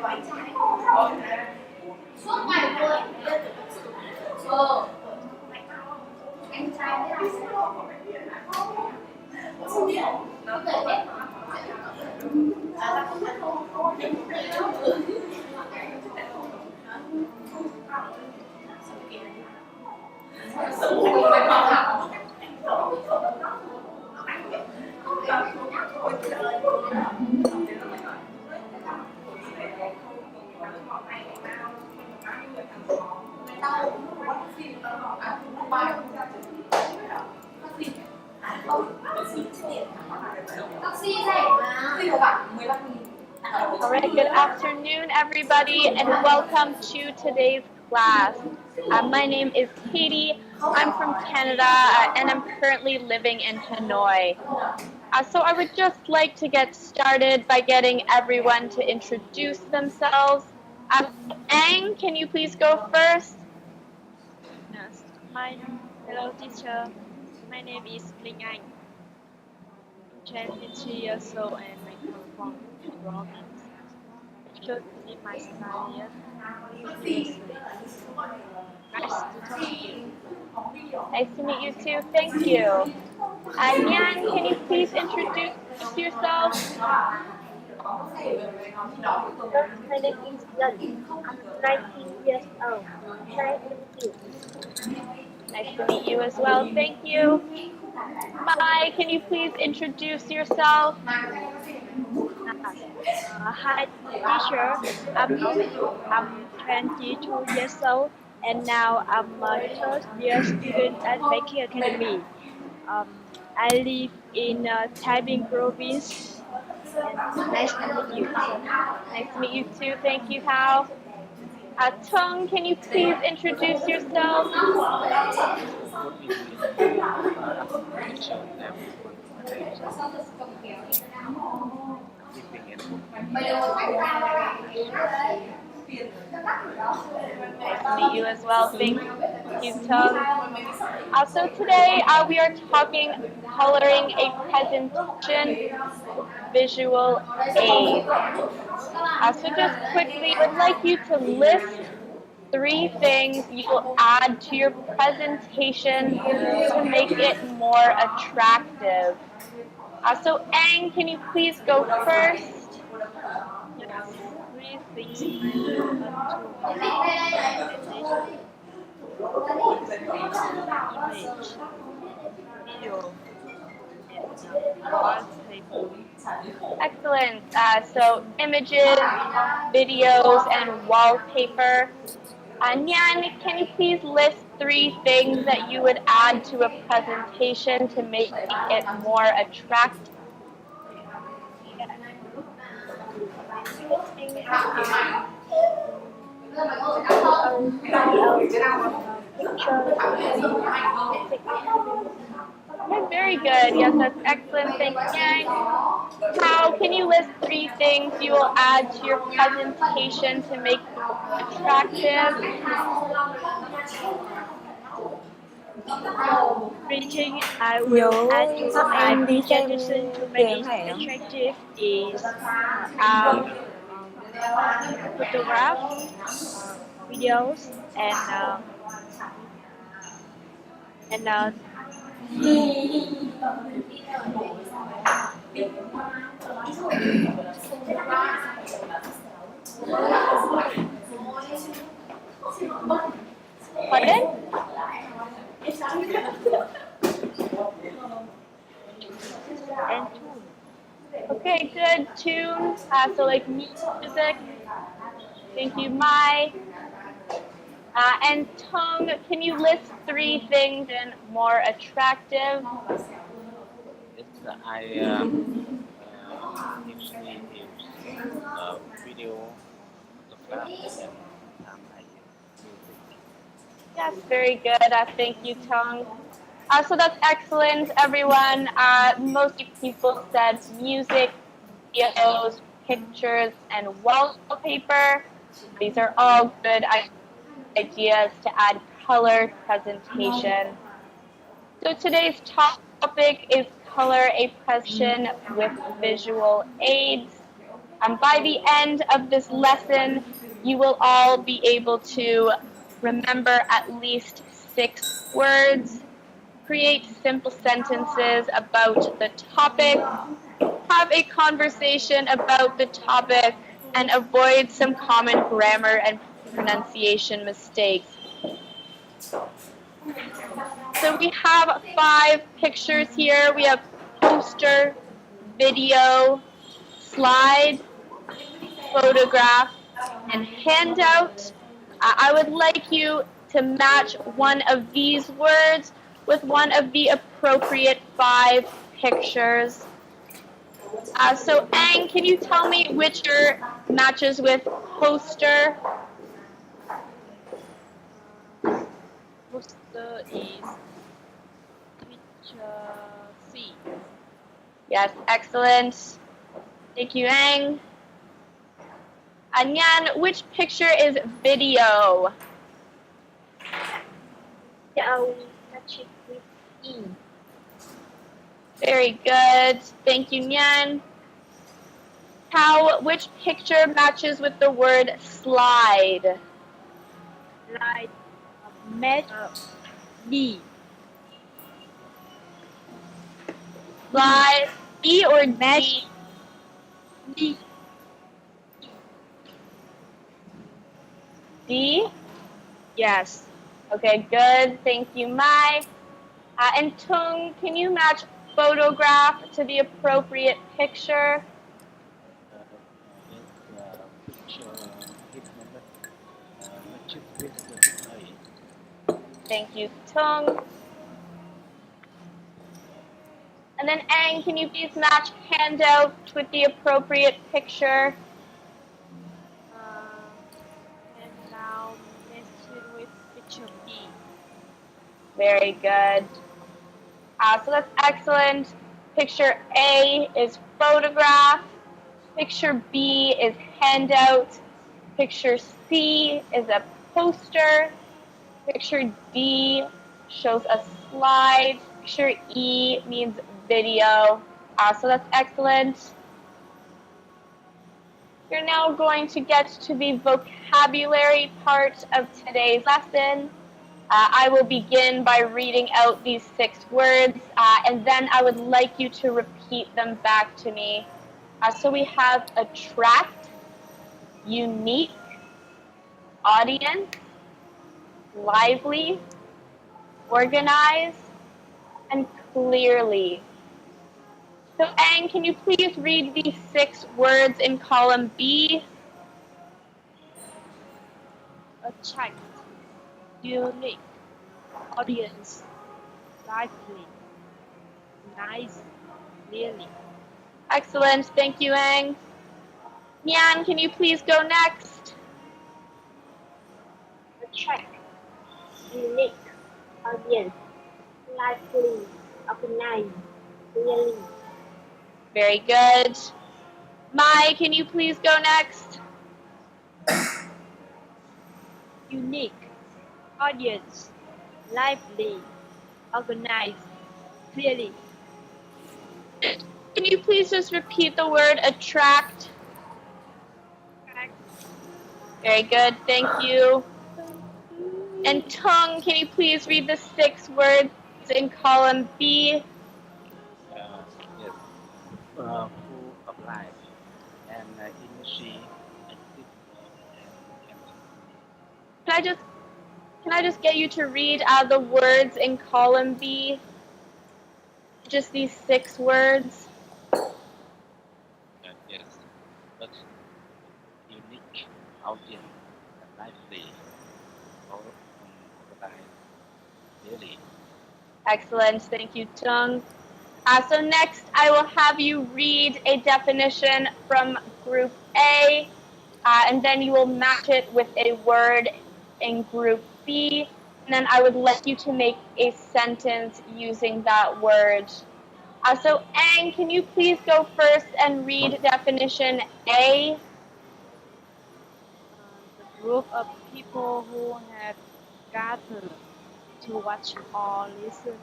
All right, good afternoon, everybody, and welcome to today's class. My name is Katie. I'm from Canada, and I'm currently living in Hanoi. So I would just like to get started by getting everyone to introduce themselves. Ang, can you please go first? Yes. Hello, teacher. My name is Linh Anh. I'm 23 years old and I come from province. Should be my study. Nice to talk to you. Nice to meet you too. Thank you. Nyan, can you please introduce yourself? My name is Lily. I'm 19 years old. Nice to meet you. Nice to meet you as well. Thank you. Mai, can you please introduce yourself? Hi, teacher. I'm 22 years old and now I'm a third year student at Viking Academy. I live in Taiping province. And nice to meet you. Nice to meet you too. Thank you, Hao. Tung, can you please introduce yourself? Nice to meet you as well. Thank you, Tung. So today we are talking coloring a presentation visual aid. So just quickly, I would like you to list 3 things you will add to your presentation to make it more attractive. So Ang, can you please go first? Yes, 3 things I want to presentation. Image, video, and wallpaper. Excellent. So images, videos, and wallpaper. Nyan, can you please list 3 things that you would add to a presentation to make it more attractive? Okay, very good. Yes, that's excellent. Thank you, Yang. How can you list 3 things you will add to your presentation to make it attractive? Printing I will add to my đi xem presentation to tiền make it này attractive is photographs, videos, and Pardon? and tune. Okay, good. Tunes. So like music. Thank you, Mai. And Tung, can you list 3 things and more attractive? Yes, I usually use video, photograph, and I use music. Yes, very good. Thank you, Tung. So that's excellent, everyone. Most people said music, videos, pictures, and wallpaper. These are all good ideas to add color presentation. So today's topic is color a presentation with visual aids. By the end of this lesson, you will all be able to remember at least 6 words, create simple sentences about the topic, have a conversation about the topic, and avoid some common grammar and pronunciation mistakes. So we have 5 pictures here. We have poster, video, slide, photograph, and handout. I would like you to match one of these words with one of the appropriate 5 pictures. So Ang, can you tell me which matches with poster? Poster is picture C. Yes, excellent. Thank you, Ang. Anyan, which picture is video? Matching with E. Very good. Thank you, Nyan. How, which picture matches with the word slide? Slide match D. Slide, E or Match. D? D? Yes. Okay, good. Thank you, Mai. And Tung, can you match photograph to the appropriate picture? Picture hit number matches with the eye. Thank you, Tung. And then Ang, can you please match handout with the appropriate picture? And now matching with picture B. Very good. So that's excellent. Picture A is photograph. Picture B is handout. Picture C is a poster. Picture D shows a slide. Picture E means video. So that's excellent. You're now going to get to the vocabulary part of today's lesson. I will begin by reading out these 6 words, and then I would like you to repeat them back to me. So we have attract, unique, audience, lively, organize, and clearly. So Ang, can you please read these 6 words in column B? Attract, unique, audience, lively, nice, clearly. Excellent, thank you, Ang. Nyan, can you please go next? Attract, unique, audience, lively, organized, clearly. Very good. Mai, can you please go next? Unique, audience, lively, organized, clearly. Can you please just repeat the word attract? Very good, thank you. And Tung, can you please read the 6 words in column B? Yes. Full of life and energy, active and Can I just get you to read the words in column B? Just these 6 words. yes. But unique, audience, lively, organized, really. Excellent, thank you, Tung. So next, I will have you read a definition from Group A, and then you will match it with a word in Group B, and then I would like you to make a sentence using that word. So Ang, can you please go first and read definition A? The group of people who have gathered to watch or listen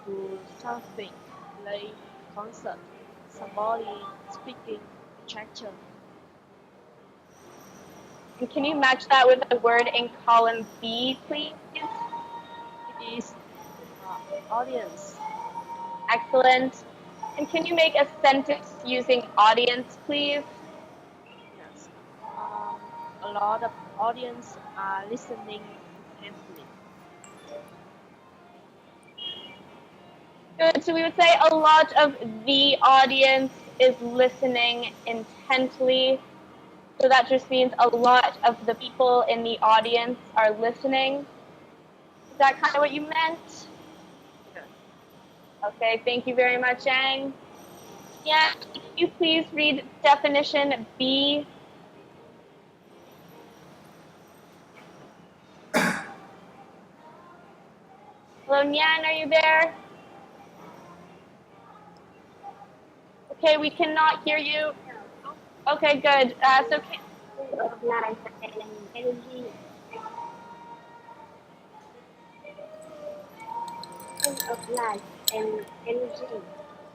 to something, play, concert, somebody speaking, attraction. And can you match that with a word in column B, please? It is audience. Excellent. And can you make a sentence using audience, please? Yes. A lot of audience are listening intently. Good. So we would say a lot of the audience is listening intently. So that just means a lot of the people in the audience are listening. Is that kind of what you meant? Yes. Okay, thank you very much, Yang. Yeah, can you please read definition B? Hello, Nyan, are you there? Okay, we cannot hear you. Okay, good. So can, of life and energy, of life and energy,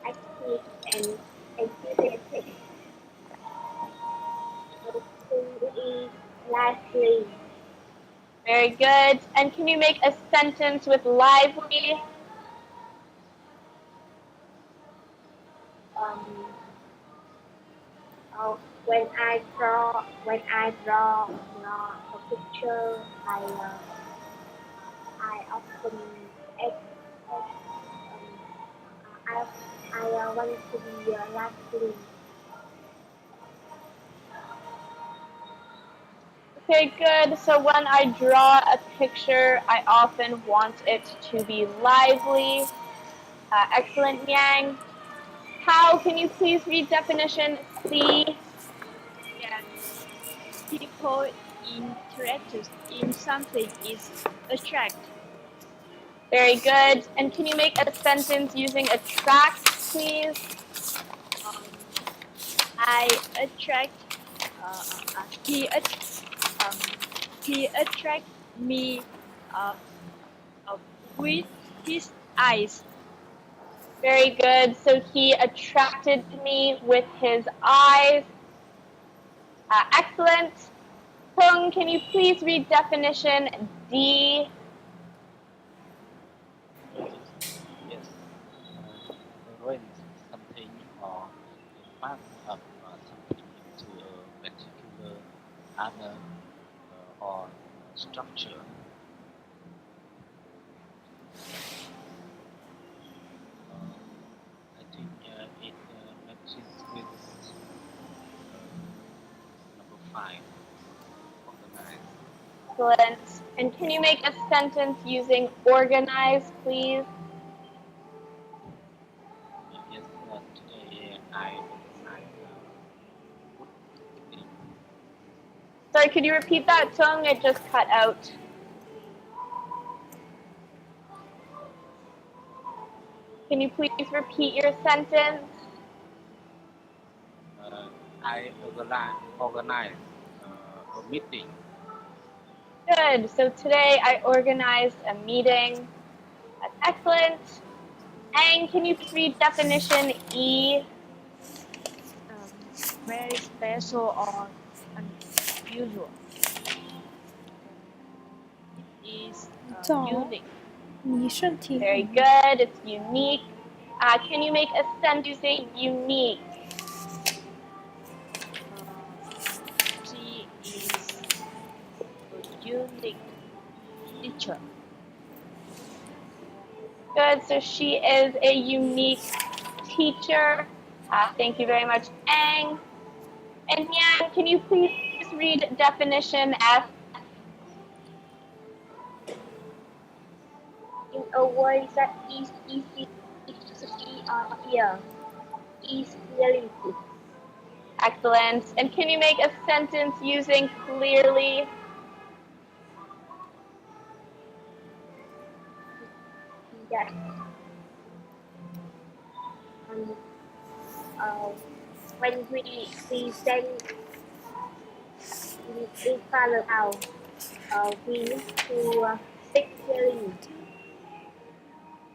active and enthusiastic. Who is lively, very good. And can you make a sentence with lively? um, when I draw a picture, I often act, I want to be lively. Okay, good. So when I draw a picture, I often want it to be lively. Excellent, Yang. How can you please read definition C? Yes. People interested in something is attract. Very good. And can you make a sentence using attract, please? Um, I attract. He attract me uh, with his eyes. Very good. So he attracted me with his eyes. Excellent. Pung, can you please read definition D? Yes. Arrange something or a part of something into a particular order or structure. I think it matches with number 5, organize. Excellent. And can you make a sentence using organize, please? Yes, today I organize food picnic. Sorry, could you repeat that, Tung? It just cut out. Can you please repeat your sentence? I organize a meeting. Good. So today I organized a meeting. That's excellent. And can you please read definition E? Very special or unusual. It is unique. 你顺听。 Very good. It's unique. Can you make a sentence using unique? She is a unique teacher. Good. So she is a unique teacher. Thank you very much, Ang. And Yang, can you please read definition F? In a way that is easy to see or hear, is reality. Excellent. And can you make a sentence using clearly? That when we present in front of our we need to speak clearly.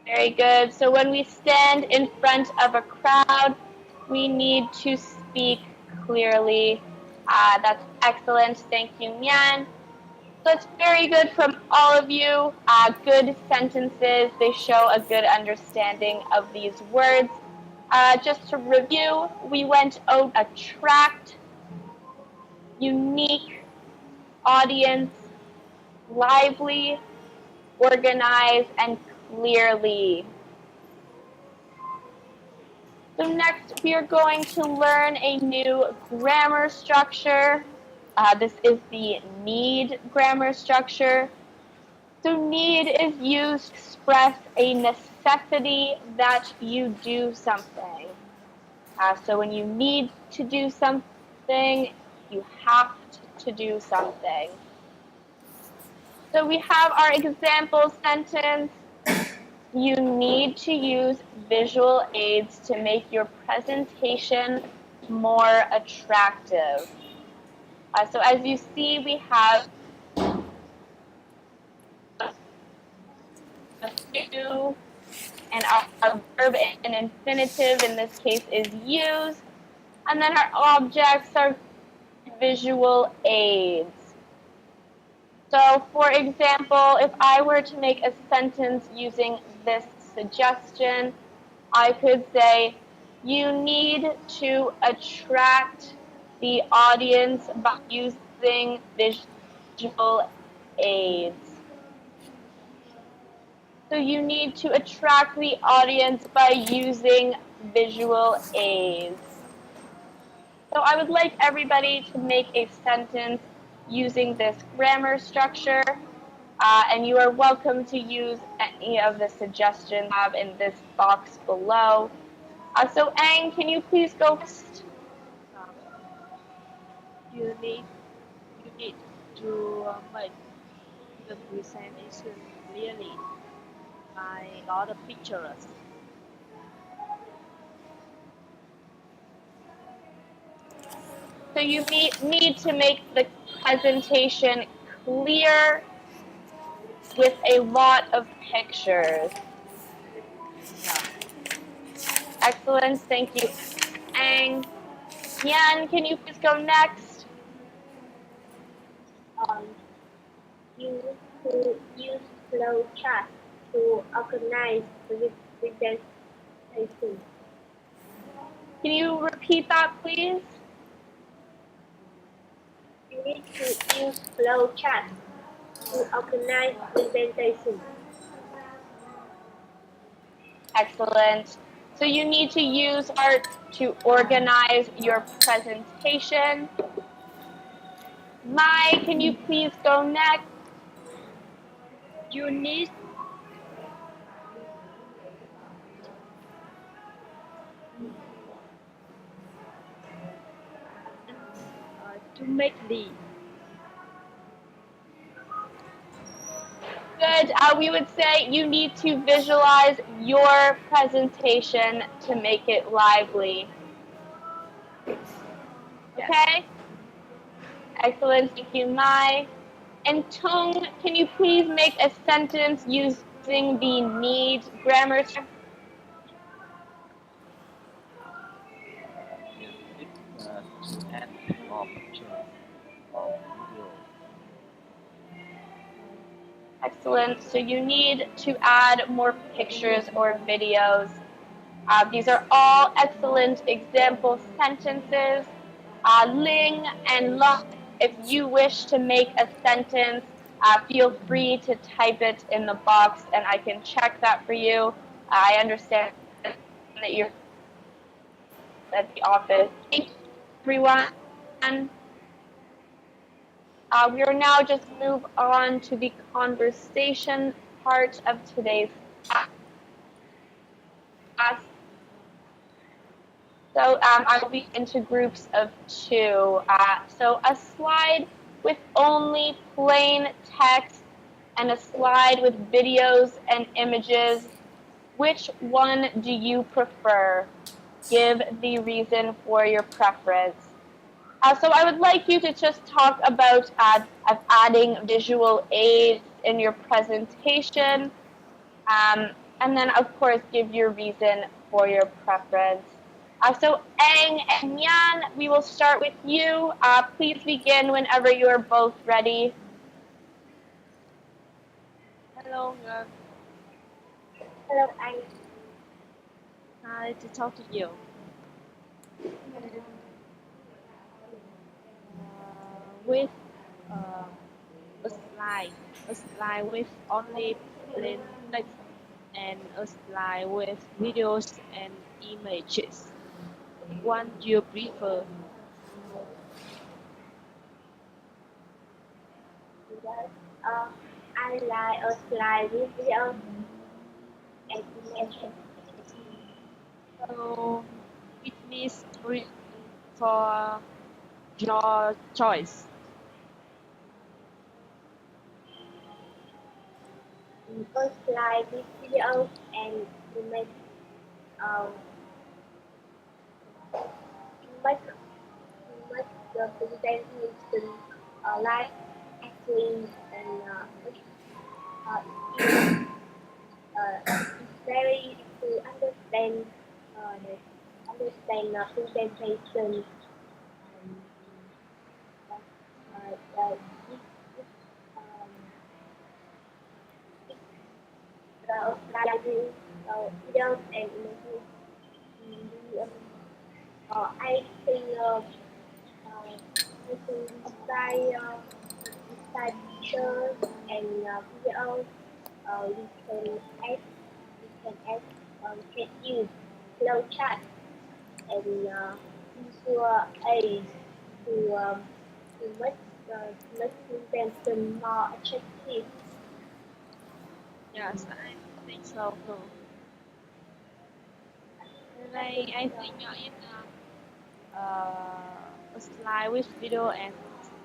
Very good. So when we stand in front of a crowd, we need to speak clearly. That's excellent. Thank you, Nyan. So it's very good from all of you. Good sentences. They show a good understanding of these words. Just to review, we went over attract, unique, audience, lively, organize, and clearly. So next we are going to learn a new grammar structure. This is the need grammar structure. So need is used to express a necessity that you do something. So when you need to do something, you have to do something. So we have our example sentence. You need to use visual aids to make your presentation more attractive. So as you see, we have a do, and our verb and infinitive in this case is use, and then our objects are visual aids. So for example, if I were to make a sentence using this suggestion, I could say, you need to attract the audience by using visual aids. So you need to attract the audience by using visual aids. So I would like everybody to make a sentence using this grammar structure, and you are welcome to use any of the suggestions I have in this box below. So Ang, can you please go first? You need to make the presentation clearly by a lot of pictures. So you need to make the presentation clear with a lot of pictures. Excellent, thank you, Ang. Yan, can you please go next? You to use flow chart to organize the presentation. Can you repeat that, please? You need to use flow chart to organize presentation. Excellent. So you need to use art to organize your presentation. Mai, can you please go next? You need to make the Good. We would say you need to visualize your presentation to make it lively. Okay? Excellent. Thank you, Mai. And Tung, can you please make a sentence using the need grammar structure? Yes, to add more pictures or video. Excellent. So you need to add more pictures or videos. These are all excellent example sentences. Ling and Lok, if you wish to make a sentence, feel free to type it in the box and I can check that for you. I understand that you're at the office. Thank you, everyone. We are now just move on to the conversation part of today's class. So I will be into groups of two. So a slide with only plain text and a slide with videos and images. Which one do you prefer? Give the reason for your preference. So I would like you to just talk about adding visual aids in your presentation, and then of course give your reason for your preference. So Ang and Yan, we will start with you. Please begin whenever you are both ready. Hello, Hello, anh. nice to talk to you. With a slide with only plain text and a slide with videos and images. One you prefer? Yes. I like a slide with video and images. So it is for your choice. A slide with videos and image, um, make, make the presentation live, actually, and uh, it's, it's very to understand presentation. Um, this, this, um, sliding videos and images. We, I think I think beside pictures and videos, we can add we can use flowchart and visual aids to to make presentation more attractive. Yes, I think so too. And I think a slide with video and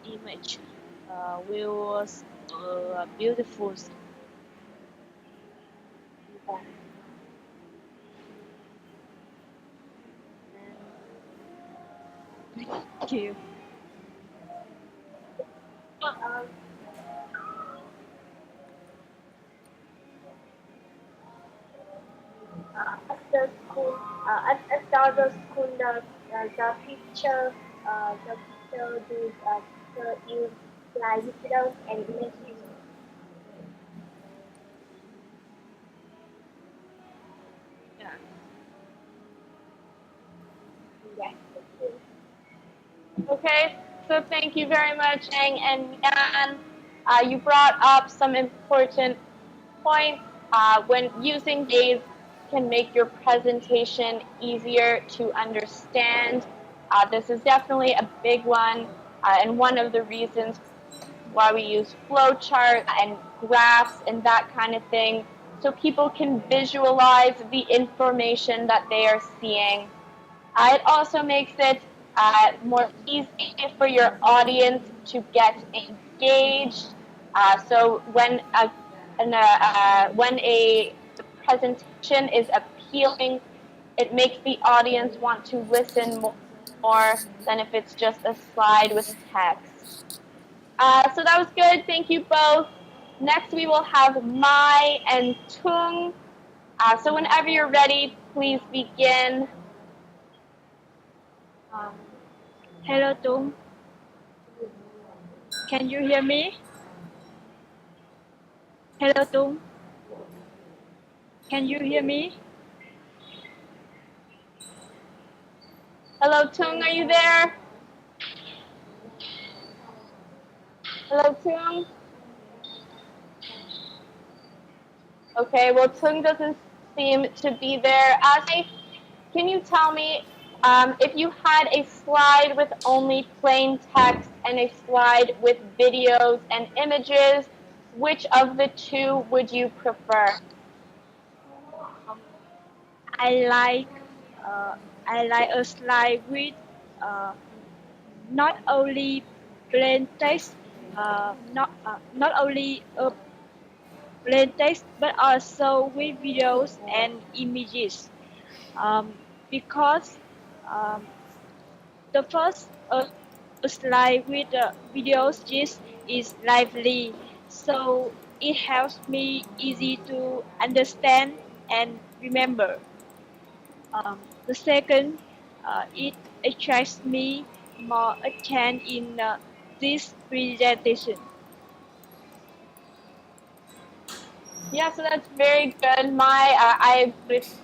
image will beautiful. Thank you. Um, after school, after the school, the teacher do teacher use slide videos and images. Yeah. Yes. Okay, so thank you very much, Ang and Yan. You brought up some important points. When using days can make your presentation easier to understand. This is definitely a big one, and one of the reasons why we use flowcharts and graphs and that kind of thing, so people can visualize the information that they are seeing. It also makes it more easy for your audience to get engaged. So when a presentation is appealing, it makes the audience want to listen more than if it's just a slide with text. So that was good. Thank you both. Next, we will have Mai and Tung. So whenever you're ready, please begin. Um, Hello, Tung. Can you hear me? Hello, Tung. Can you hear me? Hello, Tung, are you there? Hello, Tung? Okay, well, Tung doesn't seem to be there. Can you tell me if you had a slide with only plain text and a slide with videos and images, which of the two would you prefer? Um, I like uh, I like a slide with uh, not only plain text, not only a plain text, but also with videos and images. Um, because um, the first slide with the videos is lively, so it helps me easy to understand and remember. The second It attracts me more attention in this presentation. Yeah, so that's very good. I agree with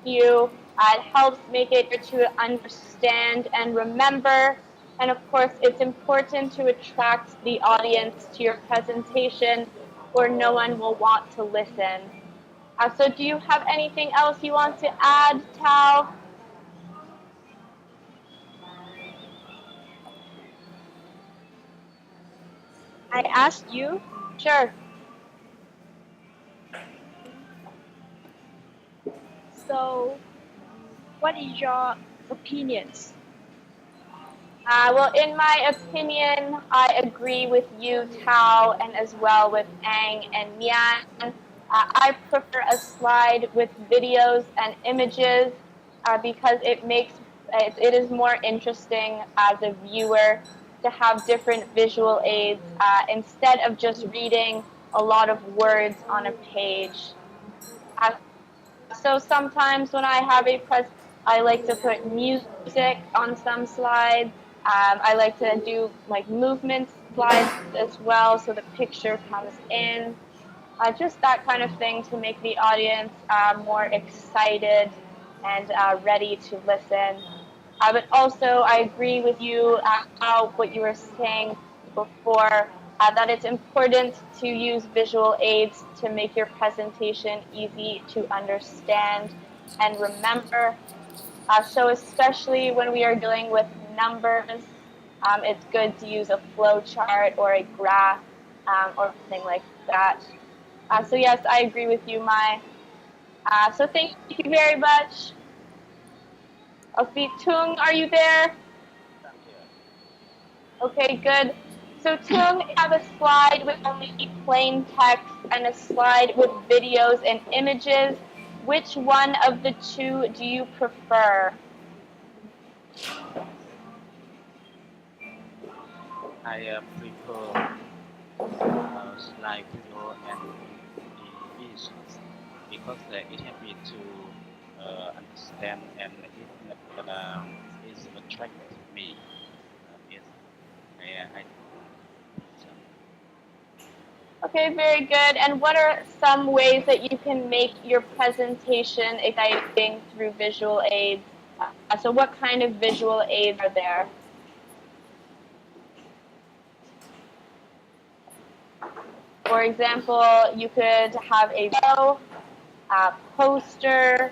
you. It helps make it easier to understand and remember. And of course, it's important to attract the audience to your presentation, or no one will want to listen. So, do you have anything else you want to add, Tao? I ask you, Sure. so what is your opinions? Well, in my opinion, I agree with you, Tao, and as well with Ang and Mian. I prefer a slide with videos and images because it is more interesting as a viewer to have different visual aids instead of just reading a lot of words on a page. Uh, so sometimes when I have I like to put music on some slides. I like to do like movement slides as well, so the picture comes in. Just that kind of thing to make the audience more excited and ready to listen. But also, I agree with you about what you were saying before, that it's important to use visual aids to make your presentation easy to understand and remember. So especially when we are dealing with numbers, it's good to use a flow chart or a graph or something like that. So yes, I agree with you, Mai. So thank you very much. Tung, are you there? I'm here. Okay, good. So Tung, you have a slide with only plain text and a slide with videos and images. Which one of the two do you prefer? I prefer slide video and images because it helps me to understand and it attracts me. Yes, I so. Okay, very good. And what are some ways that you can make your presentation exciting through visual aids? So what kind of visual aids are there? For example, you could have a video, a poster,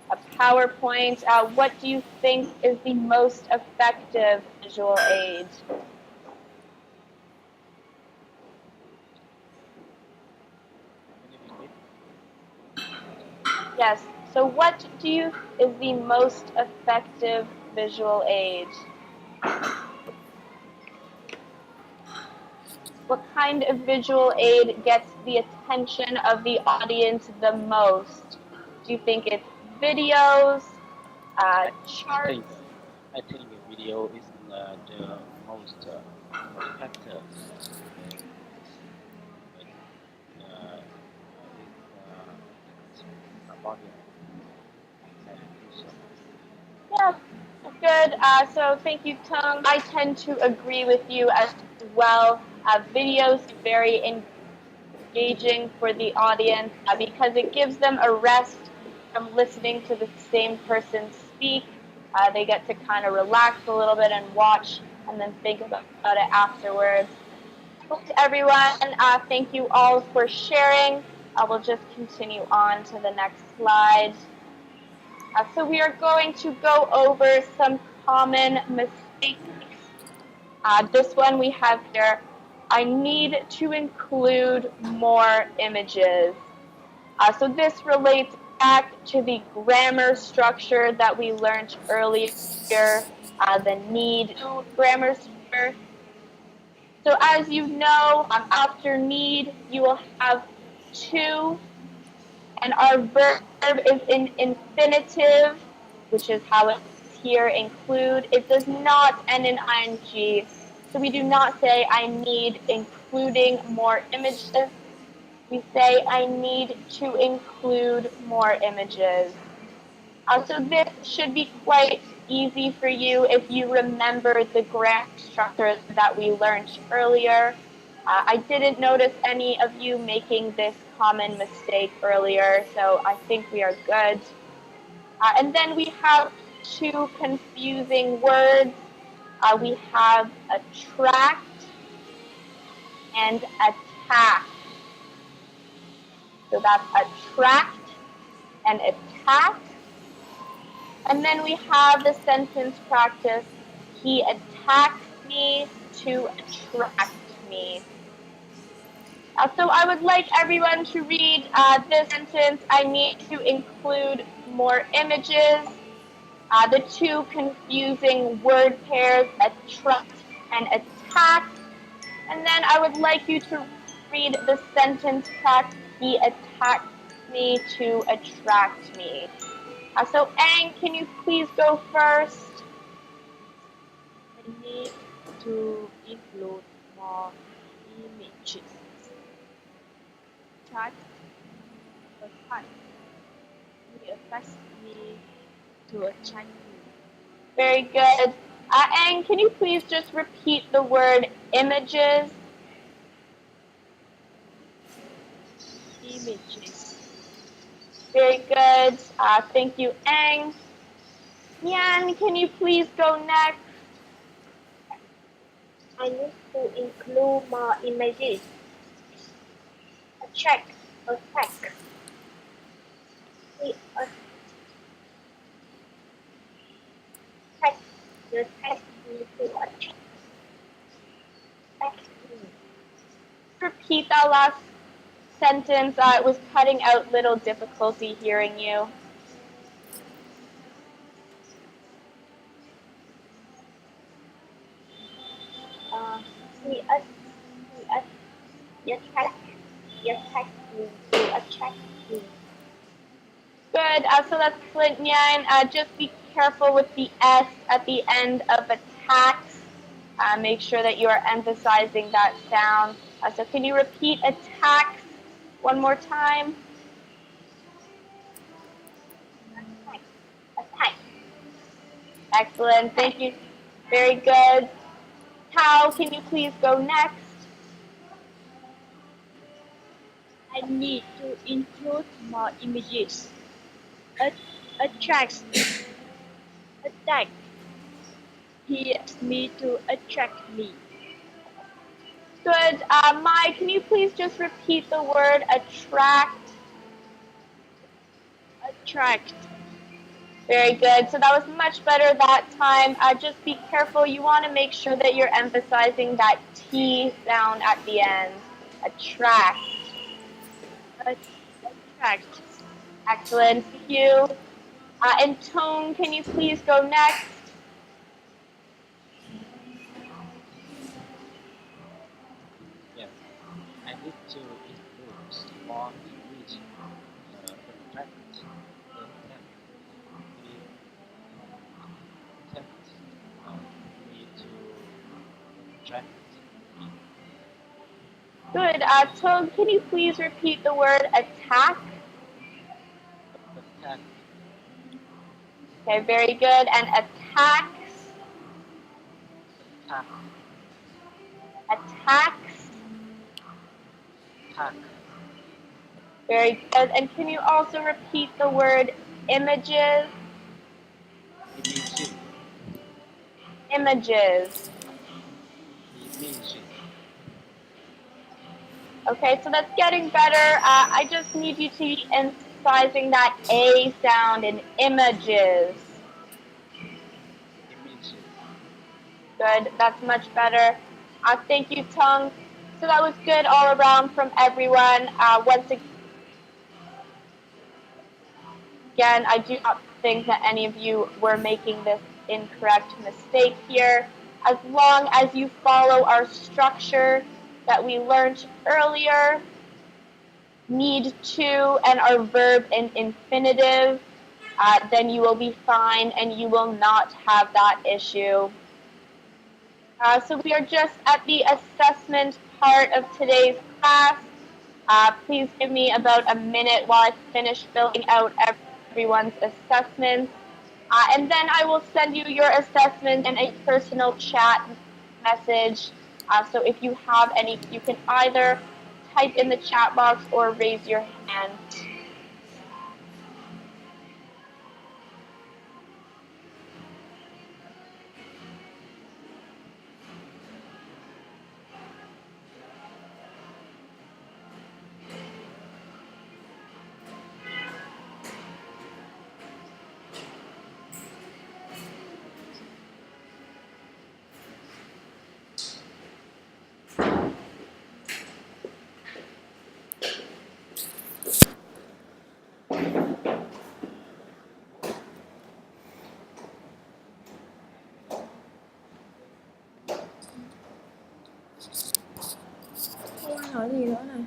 a PowerPoint. What do you think is the most effective visual aid? Can you repeat? Yes. So what do you is the most effective visual aid? What kind of visual aid gets the attention of the audience the most? Do you think it's videos, I, I charts? think I think a video is the most effective. Is about your presentation. Yeah, good. So thank you, Tung. I tend to agree with you as well. Videos are very engaging for the audience because it gives them a rest from listening to the same person speak. They get to kind of relax a little bit and watch and then think about it afterwards. To everyone, thank you all for sharing. We'll just continue on to the next slide. So we are going to go over some common mistakes. This one we have here. I need to include more images. So this relates back to the grammar structure that we learned earlier, the need grammar structure. So as you know, after need, you will have to, and our verb is in infinitive, which is how it's here, include. It does not end in ing. So we do not say I need including more images. We say I need to include more images. So this should be quite easy for you if you remember the grammar structure that we learned earlier. I didn't notice any of you making this common mistake earlier, so I think we are good. And then we have two confusing words. We have attract and attack. So that's attract and attack. And then we have the sentence practice, he attacked me to attract me. So I would like everyone to read this sentence. I need to include more images. The two confusing word pairs, attract and attack. And then I would like you to read the sentence practice, he attacked me to attract me. So Ang, can you please go first? I need to include more images. Attract, attack. He attacks me to attract me. Very good. Ang, can you please just repeat the word images? Images. Very good. Thank you, Ang. Yan, can you please go next? I need to include more images. Attract, attack. He attacked me to attract me. Repeat that last sentence. It was cutting out, little difficulty hearing you. He attacked me to attract me. Good. So that's excellent, Nyan. Just be careful with the S at the end of attacks. Make sure that you are emphasizing that sound. So can you repeat attacks one more time? Attack. Excellent. Thank you. Very good. Tao, can you please go next? I need to include more images. Attracts, attack. He asks me to attract me. Good. Mai, can you please just repeat the word attract? Attract. Very good. So that was much better that time. Just be careful. You want to make sure that you're emphasizing that T sound at the end. Attract. Attract. Excellent. Thank you. And Tone, can you please go next? Yes, I need to include more images. Attract, me to attract me. Good. Tone, can you please repeat the word attack? Attack, Okay, very good. And attacks. attack, Attacks. attack, Very good. And can you also repeat the word images? imagine, Images. imagine. Okay, so that's getting better. I just need you to be emphasizing that A sound in images. Imagine. Good, that's much better. Thank you, Tung. So that was good all around from everyone. Once again, I do not think that any of you were making this incorrect mistake here. As long as you follow our structure that we learned earlier, need to and our verb in infinitive, then you will be fine and you will not have that issue. So we are just at the assessment part of today's class. Please give me about a minute while I finish filling out everyone's assessments. And then I will send you your assessment in a personal chat message. So if you have any, you can either type in the chat box or raise your hand. Câu hỏi gì nữa này?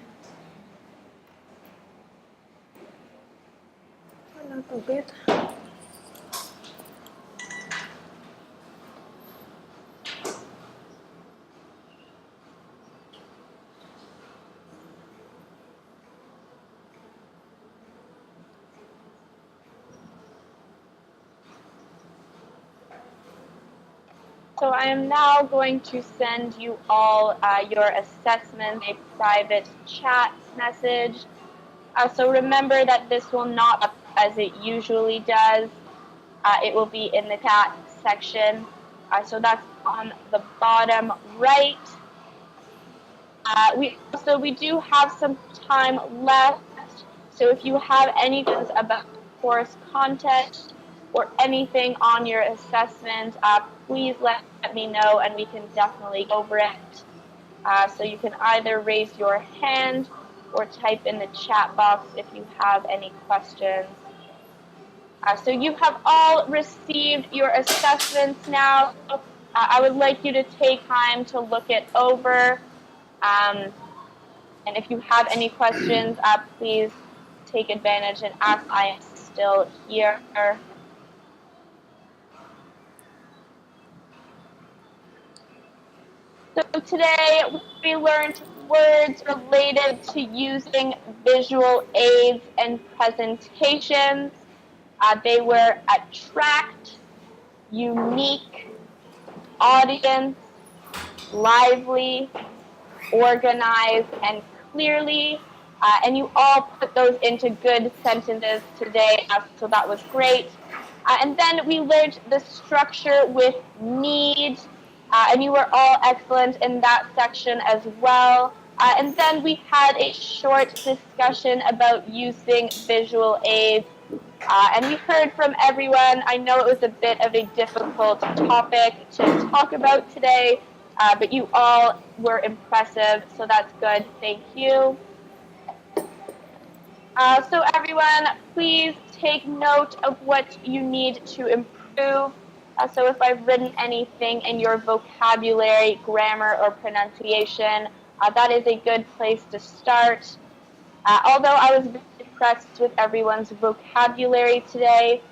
Hello, tổ kết. So I am now going to send you all your assessment, a private chat message. So remember that this will not up as it usually does. It will be in the chat section. So that's on the bottom right. We do have some time left. So if you have any questions about course content or anything on your assessment, please let me know and we can definitely go over it. So you can either raise your hand or type in the chat box if you have any questions. So you have all received your assessments now. I would like you to take time to look it over. And if you have any questions, please take advantage and ask. I am still here. So today we learned words related to using visual aids and presentations. They were attract, unique, audience, lively, organize, and clearly. And you all put those into good sentences today, so that was great. And then we learned the structure with need, and you were all excellent in that section as well. And then we had a short discussion about using visual aids. And we heard from everyone. I know it was a bit of a difficult topic to talk about today, but you all were impressive, so that's good. Thank you. So everyone, please take note of what you need to improve. So if I've written anything in your vocabulary, grammar, or pronunciation, that is a good place to start. Although I was impressed with everyone's vocabulary today,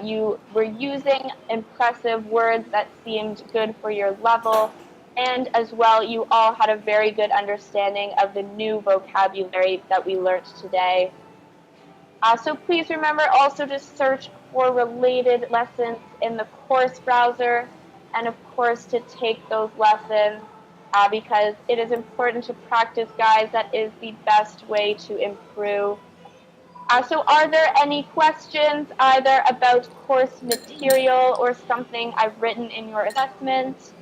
you were using impressive words that seemed good for your level, and as well, you all had a very good understanding of the new vocabulary that we learned today. So please remember also to search for related lessons in the course browser, and of course to take those lessons because it is important to practice, guys. That is the best way to improve. So are there any questions either about course material or something I've written in your assessment?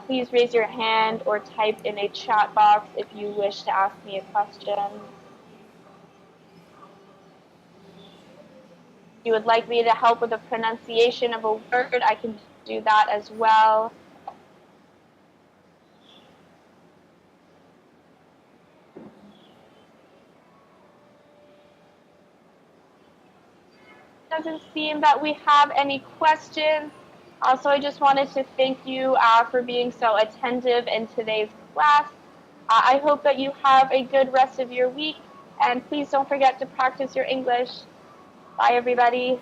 Please raise your hand or type in a chat box if you wish to ask me a question. If you would like me to help with the pronunciation of a word, I can do that as well. Doesn't seem that we have any questions. So I just wanted to thank you for being so attentive in today's class. I hope that you have a good rest of your week, and please don't forget to practice your English. Bye, everybody.